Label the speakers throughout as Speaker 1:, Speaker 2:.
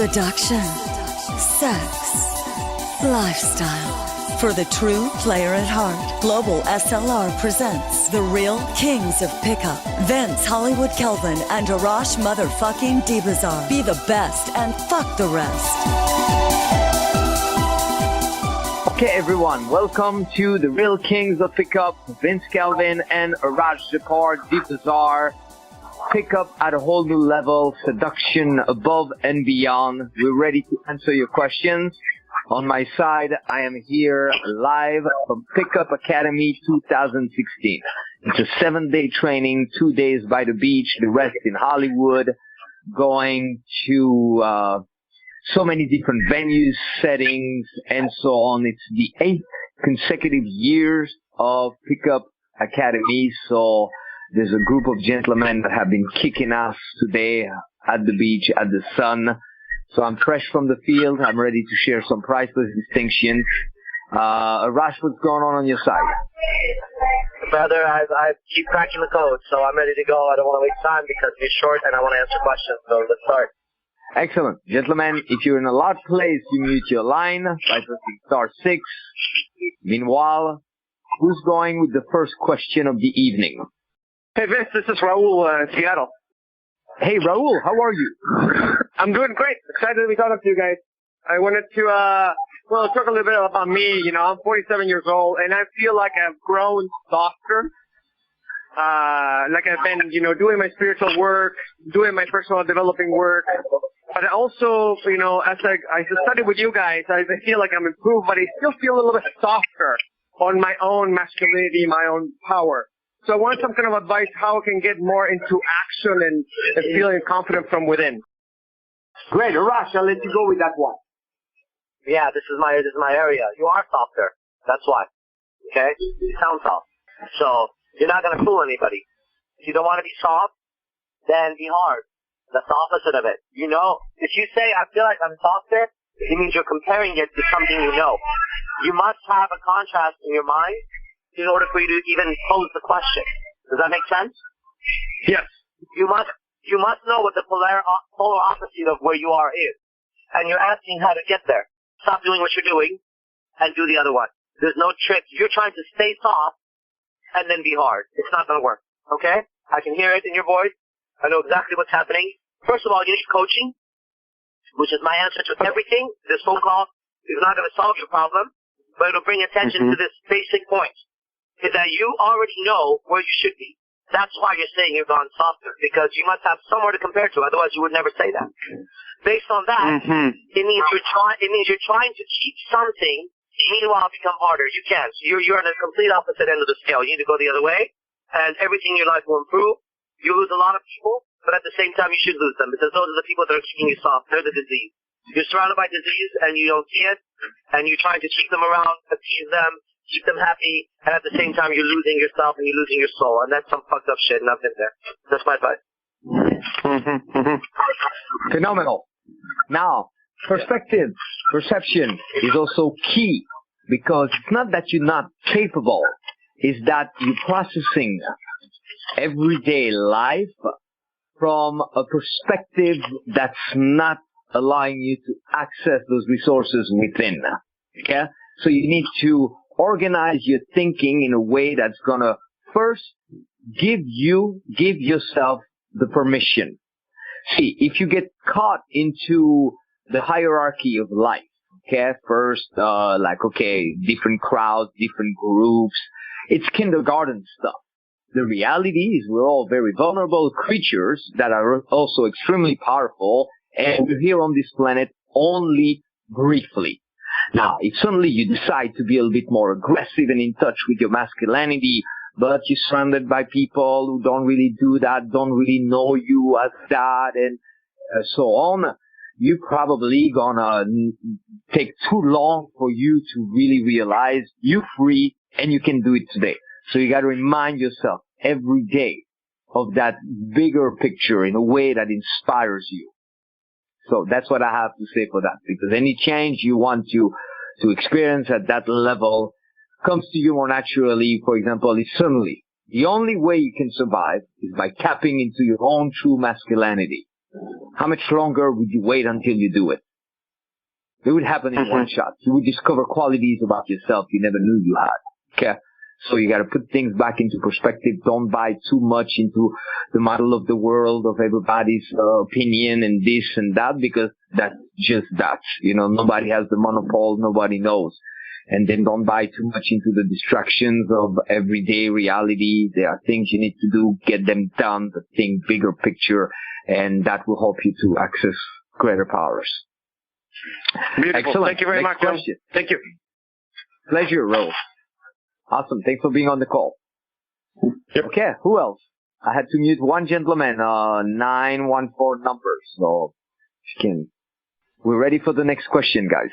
Speaker 1: seduction, sex, lifestyle. For the true player at heart, Global SLR presents The Real Kings of Pickup. Vince Hollywood Kelvin and Arash motherfucking Dibazar. Be the best and fuck the rest.
Speaker 2: Okay, everyone, welcome to The Real Kings of Pickup. Vince Kelvin and Arash Dibazar. Pickup at a whole new level, seduction above and beyond. We're ready to answer your questions. On my side, I am here live from Pickup Academy 2016. It's a 7-day training, 2 days by the beach, the rest in Hollywood, going to so many different venues, settings, and so on. It's the 8th consecutive years of Pickup Academy, so there's a group of gentlemen that have been kicking ass today at the beach, at the sun. So I'm fresh from the field. I'm ready to share some priceless distinctions. Arash, what's going on your side?
Speaker 3: Brother, I keep cracking the code, so I'm ready to go. I don't want to waste time because it's short and I want to answer questions, so let's start.
Speaker 2: Excellent. Gentlemen, if you're in a loud place, you mute your line by pressing *6. Meanwhile, who's going with the first question of the evening?
Speaker 3: Hey, Vince, this is Raul in Seattle.
Speaker 2: Hey, Raul, how are you?
Speaker 3: I'm doing great. Excited to be talking to you guys. I wanted to, talk a little bit about me. You know, I'm 47 years old, and I feel like I've grown softer. Like I've been, doing my spiritual work, doing my personal developing work. But also, as I study with you guys, I feel like I'm improved, but I still feel a little bit softer on my own masculinity, my own power. So I want some kind of advice how I can get more into action and feeling confident from within.
Speaker 2: Great, Arash, I'll let you go with that one.
Speaker 3: Yeah, this is my area. You are softer. That's why. Okay? You sound soft. So you're not gonna fool anybody. If you don't want to be soft, then be hard. That's the opposite of it. If you say I feel like I'm softer, it means you're comparing it to something you know. You must have a contrast in your mind in order for you to even pose the question. Does that make sense?
Speaker 2: Yes.
Speaker 3: You must know what the polar opposite of where you are is. And you're asking how to get there. Stop doing what you're doing and do the other one. There's no trick. You're trying to stay soft and then be hard. It's not going to work. Okay? I can hear it in your voice. I know exactly what's happening. First of all, you need coaching, which is my answer to everything. This phone call is not going to solve your problem, but it'll bring attention to this basic point. Is that you already know where you should be. That's why you're saying you've gone softer, because you must have somewhere to compare to, otherwise you would never say that. Based on that, it means you're trying to teach something, meanwhile become harder. You can't. So you're on the complete opposite end of the scale. You need to go the other way, and everything in your life will improve. You lose a lot of people, but at the same time you should lose them, because those are the people that are keeping you soft. They're the disease. You're surrounded by disease, and you don't see it, and you're trying to keep them around, appease them, keep them happy, and at the same time you're losing yourself and you're losing your soul, and that's some fucked up shit, and I've been there. That's my advice.
Speaker 2: Phenomenal. Now, perspective, perception is also key, because it's not that you're not capable, it's that you're processing everyday life from a perspective that's not allowing you to access those resources within. Okay? So you need to organize your thinking in a way that's gonna first give yourself the permission. See, if you get caught into the hierarchy of life, okay, first, different crowds, different groups, it's kindergarten stuff. The reality is we're all very vulnerable creatures that are also extremely powerful, and we're here on this planet only briefly. Now, if suddenly you decide to be a little bit more aggressive and in touch with your masculinity, but you're surrounded by people who don't really do that, don't really know you as that, and so on, you're probably gonna take too long for you to really realize you're free and you can do it today. So you gotta remind yourself every day of that bigger picture in a way that inspires you. So that's what I have to say for that, because any change you want to experience at that level comes to you more naturally. For example, is suddenly the only way you can survive is by tapping into your own true masculinity. how much longer would you wait until you do it? It would happen in one shot. You would discover qualities about yourself you never knew you had. Okay? So you gotta put things back into perspective. Don't buy too much into the model of the world, of everybody's opinion and this and that, because that's just that. You know, nobody has the monopole, nobody knows. And then don't buy too much into the distractions of everyday reality. There are things you need to do, get them done, but think bigger picture, and that will help you to access greater powers.
Speaker 3: Beautiful.
Speaker 2: Excellent.
Speaker 3: Thank you very much.
Speaker 2: Question.
Speaker 3: Thank you.
Speaker 2: Pleasure, Rose. Awesome. Thanks for being on the call.
Speaker 3: Yep.
Speaker 2: Okay, who else? I had to mute one gentleman, 914 numbers. So, we're ready for the next question, guys.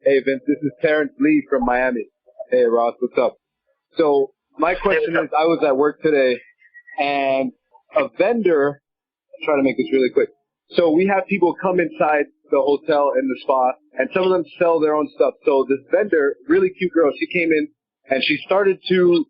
Speaker 4: Hey, Vince, this is Terrence Lee from Miami. Hey, Ross, what's up? So, my question is, I was at work today, and a vendor, I'll try to make this really quick. So, we have people come inside the hotel and the spa, and some of them sell their own stuff. So, this vendor, really cute girl, she came in, and she started to,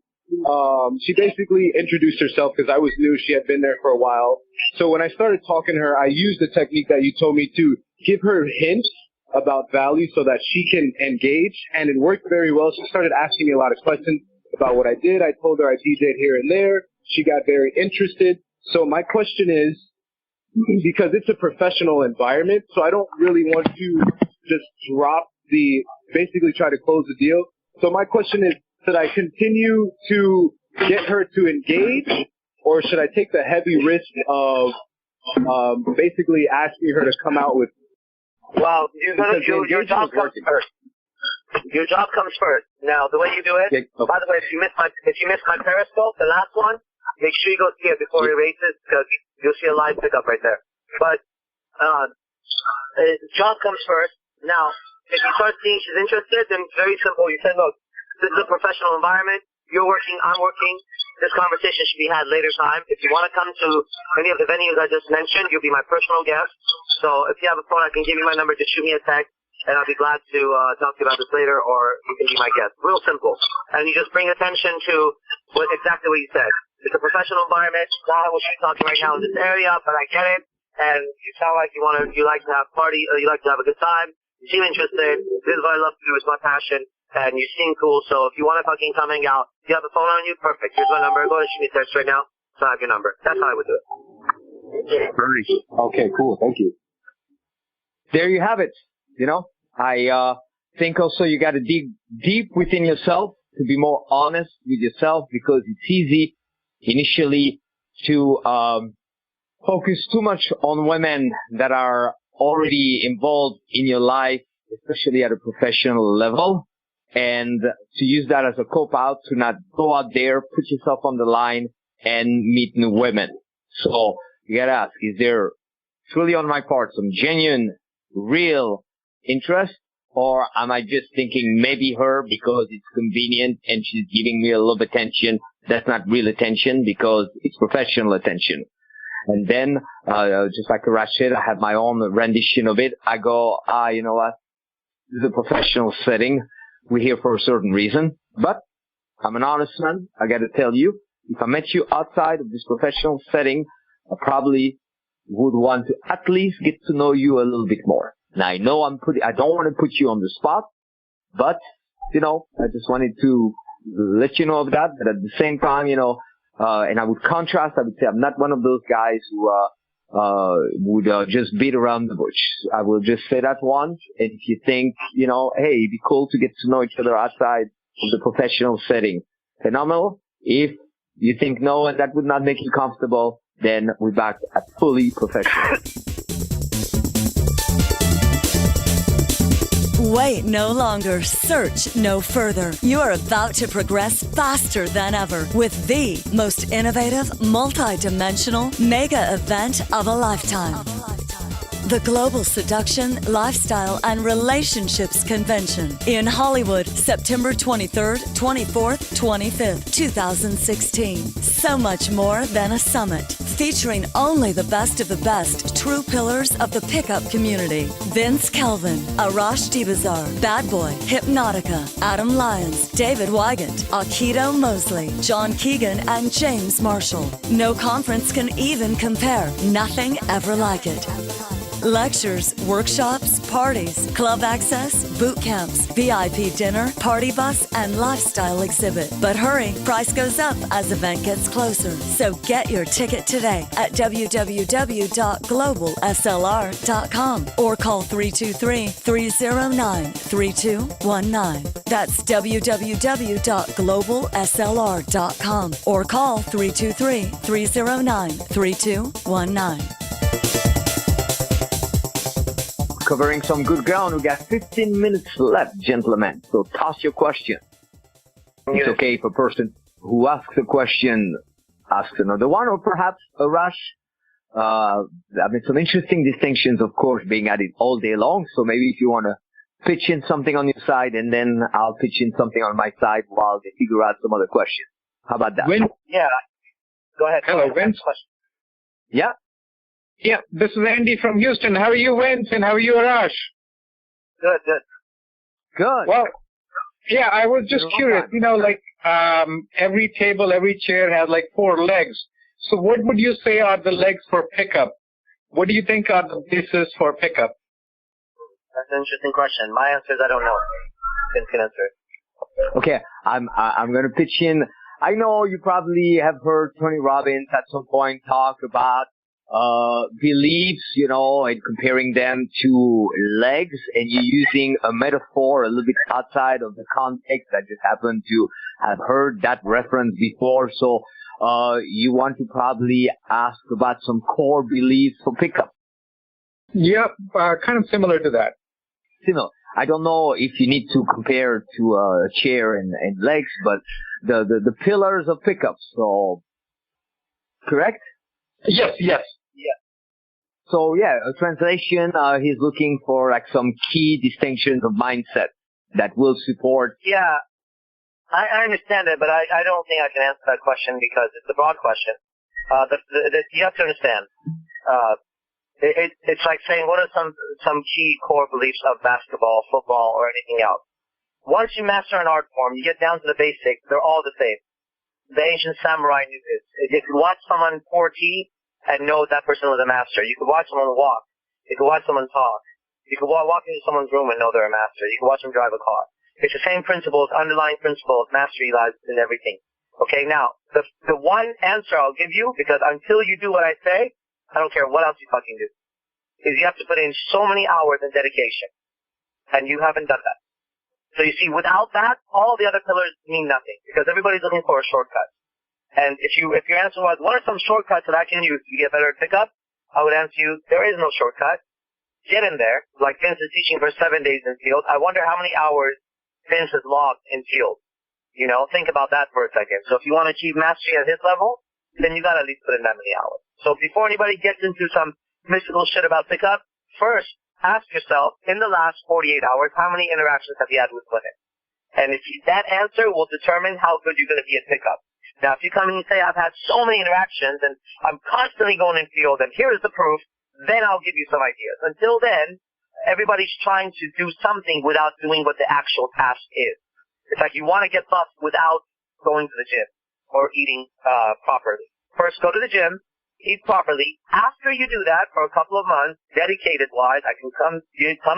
Speaker 4: she basically introduced herself because I was new. She had been there for a while. So, when I started talking to her, I used the technique that you told me to give her hints about value so that she can engage, and it worked very well. She started asking me a lot of questions about what I did. I told her I DJ'd here and there. She got very interested. So my question is, because it's a professional environment, so I don't really want to just basically try to close the deal. So my question is, should I continue to get her to engage, or should I take the heavy risk of basically asking her to come out with?
Speaker 3: Well, your job comes first. Your job comes first. Now, the way you do it, by the way, if you miss my Periscope, the last one, make sure you go see it before it erases, because you'll see a live pickup right there. But job comes first. Now, if you start seeing she's interested, then it's very simple. You say, look, this is a professional environment. You're working, I'm working. This conversation should be had later time. If you want to come to any of the venues I just mentioned, you'll be my personal guest. So if you have a phone, I can give you my number. Just shoot me a text, and I'll be glad to talk to you about this later, or you can be my guest. Real simple. And you just bring attention to exactly what you said. It's a professional environment. Not what you're talking right now in this area, but I get it. And you sound like you like to have party, or you like to have a good time. You seem interested. This is what I love to do. It's my passion. And you seem cool, so if you want to fucking come hang out, you have a phone on you, perfect. Here's my number. Go ahead and shoot me a text right now, so I have your number. That's how I would do it.
Speaker 4: Okay, cool. Thank you.
Speaker 2: There you have it. You know, I think also you got to dig deep within yourself to be more honest with yourself, because it's easy initially to focus too much on women that are already involved in your life, especially at a professional level. And to use that as a cop-out, to not go out there, put yourself on the line, and meet new women. So you gotta ask, is there truly on my part some genuine, real interest, or am I just thinking maybe her because it's convenient and she's giving me a little bit of attention? That's not real attention, because it's professional attention. And then, just like Arash said, I have my own rendition of it. I go, you know what? This is a professional setting. We're here for a certain reason, but I'm an honest man. I got to tell you, if I met you outside of this professional setting, I probably would want to at least get to know you a little bit more. Now, I know I don't want to put you on the spot, but, you know, I just wanted to let you know of that. But at the same time, you know, and I would contrast, I would say I'm not one of those guys who would just beat around the bush. I will just say that once, and if you think, you know, hey, it'd be cool to get to know each other outside of the professional setting, phenomenal. If you think no, and that would not make you comfortable, then we're back at fully professional.
Speaker 1: Wait no longer. Search no further. You're about to progress faster than ever with the most innovative, multi-dimensional mega event of a lifetime. the Global Seduction, Lifestyle, and Relationships Convention in Hollywood, September 23rd, 24th, 25th, 2016. So much more than a summit, featuring only the best of the best true pillars of the pickup community. Vince Kelvin, Arash Dibazar, Bad Boy, Hypnotica, Adam Lyons, David Wygant, Akito Mosley, John Keegan, and James Marshall. No conference can even compare. Nothing ever like it. Lectures, workshops, parties, club access, boot camps, VIP dinner, party bus, and lifestyle exhibit. But hurry, price goes up as event gets closer. So get your ticket today at www.globalslr.com or call 323-309-3219. That's www.globalslr.com or call 323-309-3219.
Speaker 2: Covering some good ground. We got 15 minutes left, gentlemen. So toss your question. It's okay if a person who asks a question asks another one, or perhaps a rush. Some interesting distinctions, of course, being added all day long. So maybe if you want to pitch in something on your side, and then I'll pitch in something on my side while they figure out some other questions. How about that?
Speaker 3: Yeah. Go ahead.
Speaker 5: Hello, Vince.
Speaker 2: Yeah.
Speaker 5: Yeah, this is Andy from Houston. How are you, Vince? And how are you, Arash?
Speaker 3: Good.
Speaker 2: Good.
Speaker 5: Well, yeah, I was just curious. Every table, every chair has 4 legs. So what would you say are the legs for pickup? What do you think are the bases for pickup?
Speaker 3: That's an interesting question. My answer is I don't know. Vince can answer it.
Speaker 2: Okay, I'm going to pitch in. I know you probably have heard Tony Robbins at some point talk about beliefs, and comparing them to legs, and you're using a metaphor a little bit outside of the context. I just happen to have heard that reference before. So, you want to probably ask about some core beliefs for pickup.
Speaker 5: Yeah, kind of similar to that.
Speaker 2: Similar. I don't know if you need to compare to a chair and legs, but the pillars of pickup. So, correct?
Speaker 5: Yes.
Speaker 2: So a translation, he's looking for some key distinctions of mindset that will support.
Speaker 3: Yeah, I understand it, but I don't think I can answer that question because it's a broad question. You have to understand. It's like saying what are some key core beliefs of basketball, football, or anything else. Once you master an art form, you get down to the basics. They're all the same. The ancient samurai knew this. If you watch someone pour tea and know that person was a master. You could watch someone walk. You could watch someone talk. You could walk into someone's room and know they're a master. You could watch them drive a car. It's the same principles, underlying principles. Mastery lies in everything. Okay, now, the one answer I'll give you, because until you do what I say, I don't care what else you fucking do, is you have to put in so many hours of dedication. And you haven't done that. So you see, without that, all the other pillars mean nothing, because everybody's looking for a shortcut. And if your answer was, what are some shortcuts that I can use to get better at pickup? I would answer you, there is no shortcut. Get in there. Like Vince is teaching for 7 days in field. I wonder how many hours Vince has logged in field. Think about that for a second. So if you want to achieve mastery at his level, then you got to at least put in that many hours. So before anybody gets into some mystical shit about pickup, first ask yourself, in the last 48 hours, how many interactions have you had with women? And that answer will determine how good you're going to be at pickup. Now, if you come in and say, I've had so many interactions and I'm constantly going in field and here is the proof, then I'll give you some ideas. Until then, everybody's trying to do something without doing what the actual task is. It's like you want to get buff without going to the gym or eating properly. First, go to the gym, eat properly. After you do that for a couple of months, dedicated-wise, I can come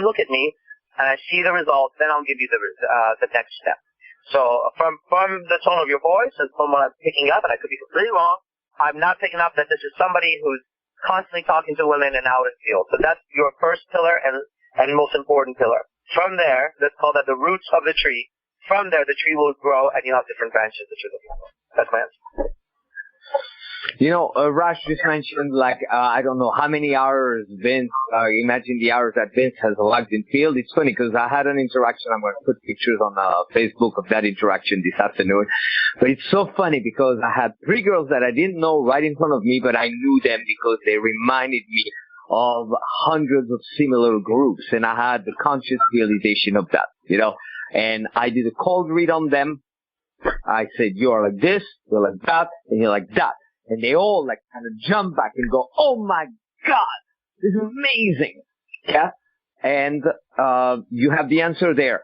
Speaker 3: look at me and I see the results, then I'll give you the next step. So from the tone of your voice and from what I'm picking up, and I could be completely wrong, I'm not picking up that this is somebody who's constantly talking to women and out in field. So that's your first pillar and most important pillar. From there, let's call that the roots of the tree. From there, the tree will grow and you'll have different branches that you're looking for. That's my answer.
Speaker 2: Rash just mentioned, I don't know how many hours Vince, imagine the hours that Vince has logged in field. It's funny because I had an interaction. I'm going to put pictures on Facebook of that interaction this afternoon. But it's so funny because I had 3 girls that I didn't know right in front of me, but I knew them because they reminded me of hundreds of similar groups, and I had the conscious realization of that, and I did a cold read on them. I said, you're like this, you're like that, and you're like that. And they all like kind of jump back and go, oh my God, this is amazing. Yeah. And, you have the answer there.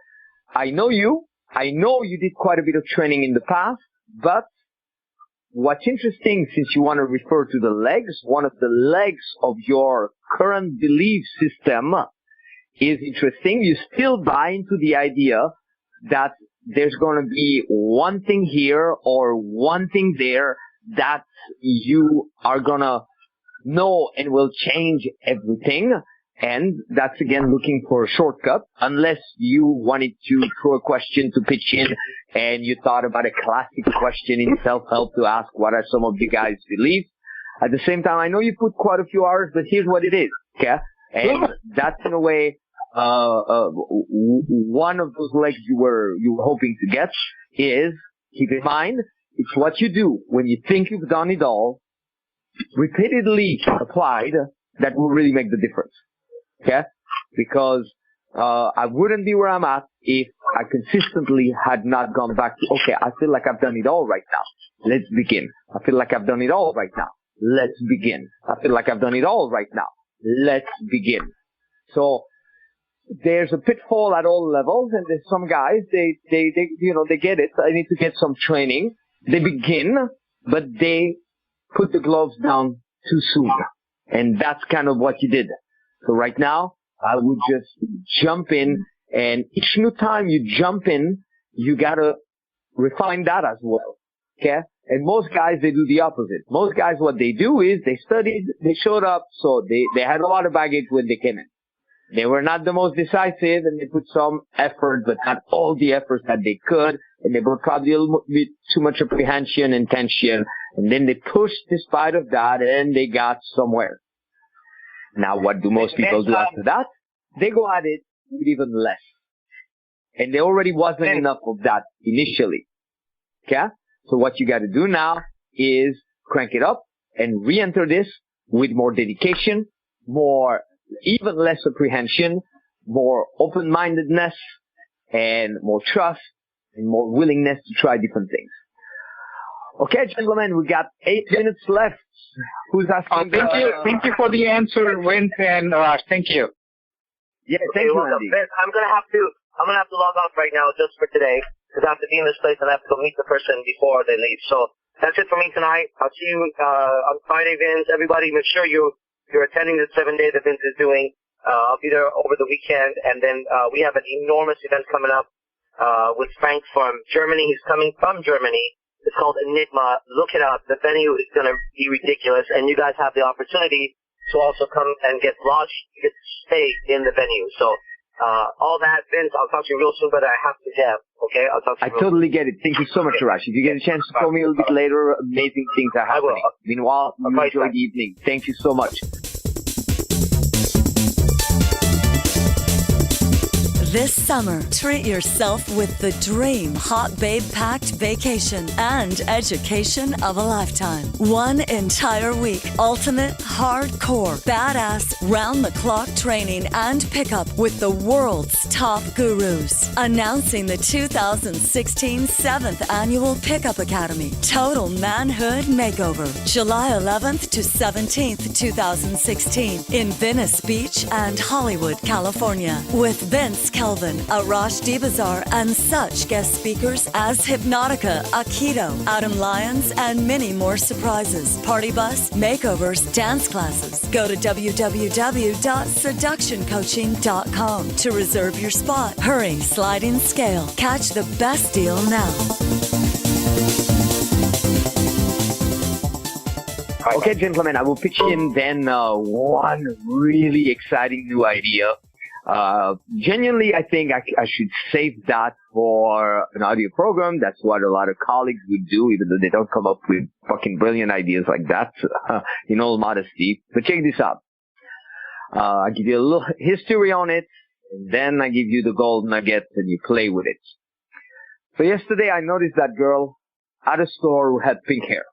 Speaker 2: I know you did quite a bit of training in the past, but what's interesting, since you want to refer to the legs, one of the legs of your current belief system is interesting. You still buy into the idea that there's going to be one thing here or one thing there that you are going to know and will change everything. And that's, again, looking for a shortcut, unless you wanted to throw a question to pitch in and you thought about a classic question in self-help to ask, what are some of you guys' beliefs? At the same time, I know you put quite a few hours, but here's what it is, okay? And that's, in a way, one of those legs you were hoping to get is, keep in mind, it's what you do when you think you've done it all, repeatedly applied, that will really make the difference. Okay? Because I wouldn't be where I'm at if I consistently had not gone back to, okay, I feel like I've done it all right now. Let's begin. I feel like I've done it all right now. Let's begin. I feel like I've done it all right now. Let's begin. So there's a pitfall at all levels, and there's some guys, they get it. I need to get some training. They begin, but they put the gloves down too soon. And that's kind of what you did. So right now, I would just jump in, and each new time you jump in, you gotta refine that as well. Okay? And most guys, they do the opposite. Most guys, what they do is they studied, they showed up, so they had a lot of baggage when they came in. They were not the most decisive, and they put some effort, but not all the efforts that they could, and they brought probably a little bit too much apprehension and tension, and then they pushed despite of that, and they got somewhere. Now, what do most people do after that? They go at it with even less. And there already wasn't enough of that initially. Okay? So what you got to do now is crank it up and re-enter this with more dedication, even less apprehension, more open-mindedness, and more trust, and more willingness to try different things. Okay, gentlemen, we got 8 minutes left. Who's asking?
Speaker 5: Thank you for the answer, Vince and Arash. Thank you.
Speaker 2: Yeah, thank you, Andy.
Speaker 3: Vince, I'm gonna have to log off right now just for today, because I have to be in this place and I have to go meet the person before they leave. So that's it for me tonight. I'll see you on Friday, Vince. Everybody, make sure you're attending the 7 day that Vince is doing. I'll be there over the weekend, and then we have an enormous event coming up with Frank from Germany. He's coming from Germany. It's called Enigma. Look it up. The venue is going to be ridiculous, and you guys have the opportunity to also come and get lodged, get to stay in the venue. So all that, Vince, I'll talk to you real soon, but I have to have. Okay, I'll talk to you.
Speaker 2: I totally get it. Thank you so much, Arash. If you get a chance to call me a little bit later, amazing things are happening.
Speaker 3: I will.
Speaker 2: Meanwhile, you enjoy the evening. Thank you so much.
Speaker 1: This summer, treat yourself with the dream hot babe packed vacation and education of a lifetime. One entire week, ultimate, hardcore, badass, round-the-clock training and pickup with the world's top gurus. Announcing the 2016 7th Annual Pickup Academy Total Manhood Makeover, July 11th to 17th, 2016, in Venice Beach and Hollywood, California, with Vince Kelvin, Arash Dibazar, and such guest speakers as Hypnotica, Aikido, Adam Lyons, and many more surprises. Party bus, makeovers, dance classes. Go to www.seductioncoaching.com to reserve your spot. Hurry, sliding scale. Catch the best deal now.
Speaker 2: Okay, gentlemen, I will pitch in then one really exciting new idea. Genuinely, I think I should save that for an audio program. That's what a lot of colleagues would do, even though they don't come up with fucking brilliant ideas like that, in all modesty. But check this out. I give you a little history on it, and then I give you the gold nuggets, and you play with it. So yesterday, I noticed that girl at a store who had pink hair.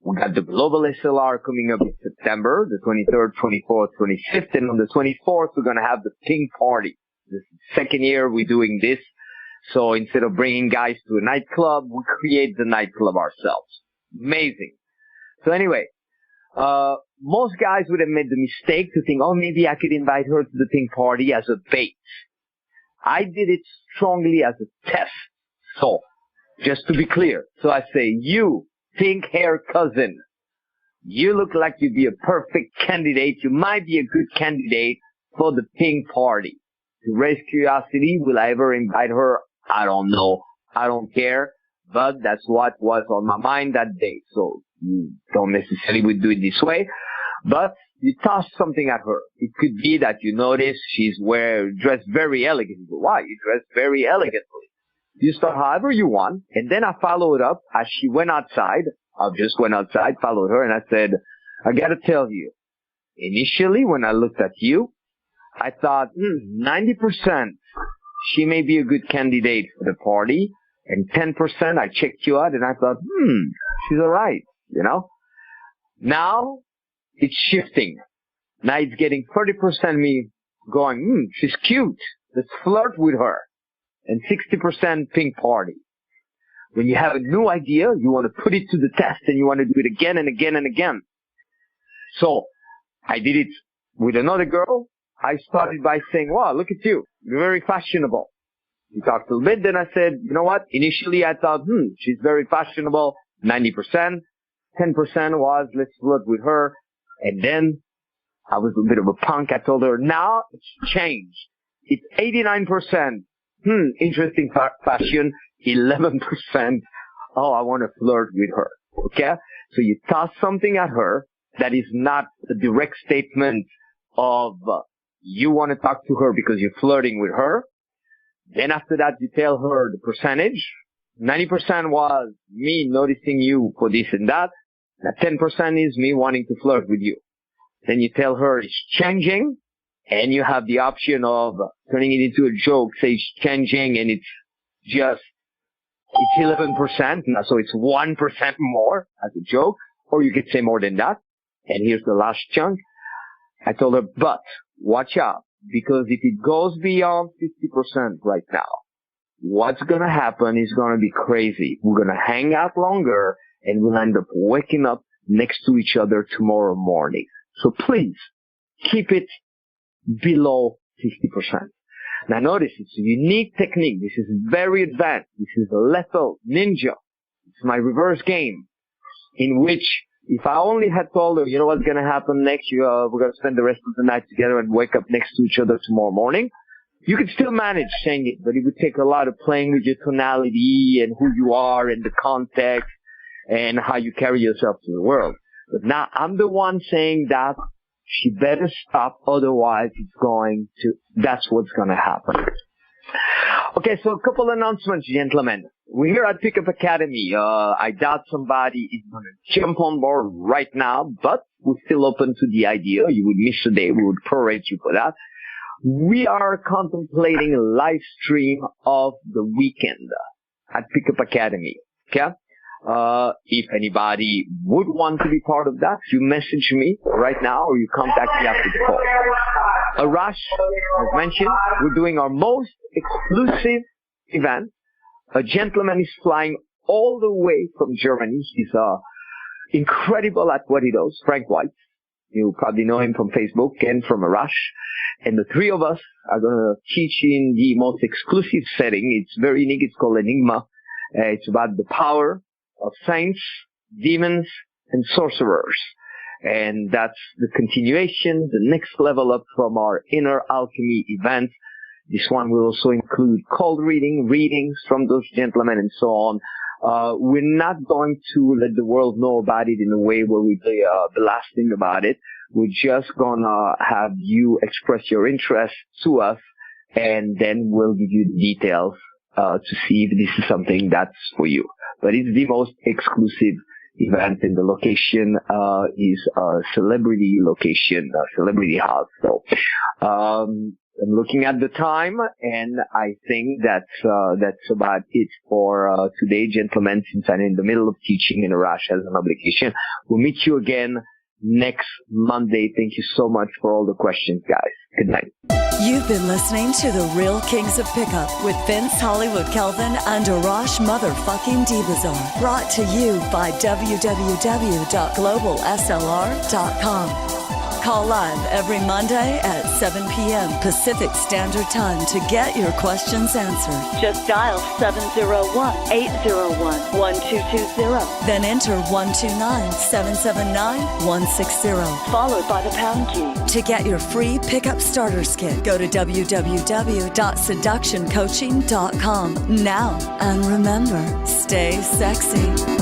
Speaker 2: We got the Global SLR coming up in September, the 23rd, 24th, 25th, and on the 24th, we're going to have the Pink Party. This is the second year we're doing this. So instead of bringing guys to a nightclub, we create the nightclub ourselves. Amazing. So anyway, most guys would have made the mistake to think, oh, maybe I could invite her to the Pink Party as a bait. I did it strongly as a test. So, just to be clear, so I say, you, pink hair cousin, you look like you'd be a perfect candidate. You might be a good candidate for the Pink Party. To raise curiosity, will I ever invite her? I don't know. I don't care. But that's what was on my mind that day. So you don't necessarily would do it this way. But you toss something at her. It could be that you notice she's dressed very elegantly. Why? You dress very elegantly. You start however you want. And then I followed up as she went outside. I just went outside, followed her, and I said, I gotta tell you, initially when I looked at you, I thought, 90% she may be a good candidate for the party. And 10% I checked you out and I thought, she's alright, you know? Now, it's shifting. Now it's getting 30% me going, she's cute. Let's flirt with her. And 60% Pink Party. When you have a new idea, you want to put it to the test and you want to do it again and again and again. So, I did it with another girl. I started by saying, wow, look at you. You're very fashionable. We talked a little bit, then I said, you know what? Initially I thought, she's very fashionable, 90%. 10% was, let's flirt with her. And then I was a bit of a punk. I told her, now it's changed. It's 89%. Interesting fashion. 11%. Oh, I want to flirt with her. Okay? So you toss something at her that is not a direct statement of you want to talk to her because you're flirting with her. Then after that, you tell her the percentage. 90% was me noticing you for this and that. That 10% is me wanting to flirt with you. Then you tell her it's changing, and you have the option of turning it into a joke, say it's changing, and it's 11%, so it's 1% more as a joke, or you could say more than that. And here's the last chunk. I told her, but watch out, because if it goes beyond 50% right now, what's going to happen is going to be crazy. We're going to hang out longer, and we'll end up waking up next to each other tomorrow morning. So please, keep it below 50%. Now notice, it's a unique technique. This is very advanced. This is a lethal ninja. It's my reverse game, in which if I only had told her, you know what's going to happen next, we're going to spend the rest of the night together and wake up next to each other tomorrow morning, you could still manage saying it, but it would take a lot of playing with your tonality and who you are and the context and how you carry yourself to the world. But now I'm the one saying that she better stop, otherwise that's what's going to happen. Okay, so a couple announcements, gentlemen. We're here at Pickup Academy. I doubt somebody is going to jump on board right now, but we're still open to the idea. You would miss a day. We would prorate you for that. We are contemplating a live stream of the weekend at Pickup Academy. Okay? If anybody would want to be part of that, you message me right now or you contact me after the call. Arash, as mentioned, we're doing our most exclusive event. A gentleman is flying all the way from Germany. He's incredible at what he does, Frank White. You probably know him from Facebook and from Arash. And the three of us are going to teach in the most exclusive setting. It's very unique. It's called Enigma. It's about the power of saints, demons, and sorcerers. And that's the continuation, the next level up from our Inner Alchemy event. This one will also include cold readings from those gentlemen and so on. We're not going to let the world know about it in a way where we be blasting about it. We're just gonna have you express your interest to us, and then we'll give you the details to see if this is something that's for you. But it's the most exclusive event, and the location is a celebrity location, a celebrity house. So I'm looking at the time, and I think that's about it for today, gentlemen, since I'm in the middle of teaching and Arash has an obligation. We'll meet you again next Monday. Thank you so much for all the questions, guys. Good night.
Speaker 1: You've been listening to The Real Kings of Pickup with Vince Hollywood Kelvin and Arash motherfucking Dibazar. Brought to you by www.globalslr.com. Call live every Monday at 7 p.m. Pacific Standard Time to get your questions answered. Just dial 701-801-1220. Then enter 129-779-160, followed by the pound key. To get your free pickup starters kit, go to www.seductioncoaching.com now. And remember, stay sexy.